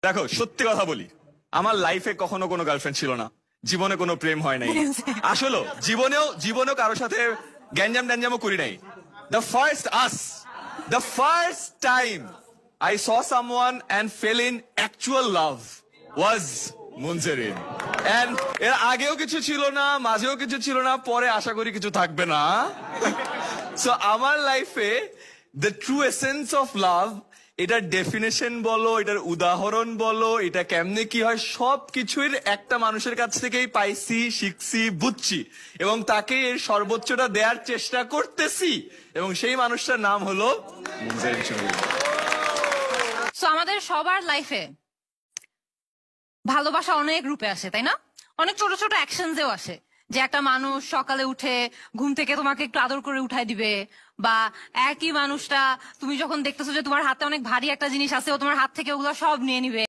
দেখো সত্যি কথা বলি, আমার লাইফে কখনো কোনো গার্লফ্রেন্ড ছিল না, জীবনে কোনো প্রেম হয় নাই। আসলে জীবনেও কারোর সাথে গ্যাঞ্জাম ট্যাঞ্জামও করি নাই। The first time I saw someone and fell in actual love was মুনসেরিন। And এর আগেও কিছু ছিল না, মাঝেও কিছু ছিল না, পরে আশা করি কিছু থাকবে না। সো আমার লাইফে the true essence of love, এটার ডেফিনেশন বলো, এটার উদাহরণ বলো, এটা কেমনে কি হয়, সবকিছুর একটা মানুষের কাছ থেকেই পাইছি, শিখছি, বুঝছি এবং তাকে এর সর্বোচ্চটা দেওয়ার চেষ্টা করতেছি এবং সেই মানুষটার নাম হলো মুনসেরিন শহীদ। সো আমাদের সবার লাইফে ভালোবাসা অনেক রূপে আসে, তাই না? অনেক ছোট ছোট অ্যাকশনসেও আসে, যে একটা মানুষ সকালে উঠে ঘুম থেকে তোমাকে একটু আদর করে উঠাই দিবে, বা একই মানুষটা তুমি যখন দেখতেছো যে তোমার হাতে অনেক ভারী একটা জিনিস আছে, ও তোমার হাত থেকে ওগুলো সব নিয়ে নিবে।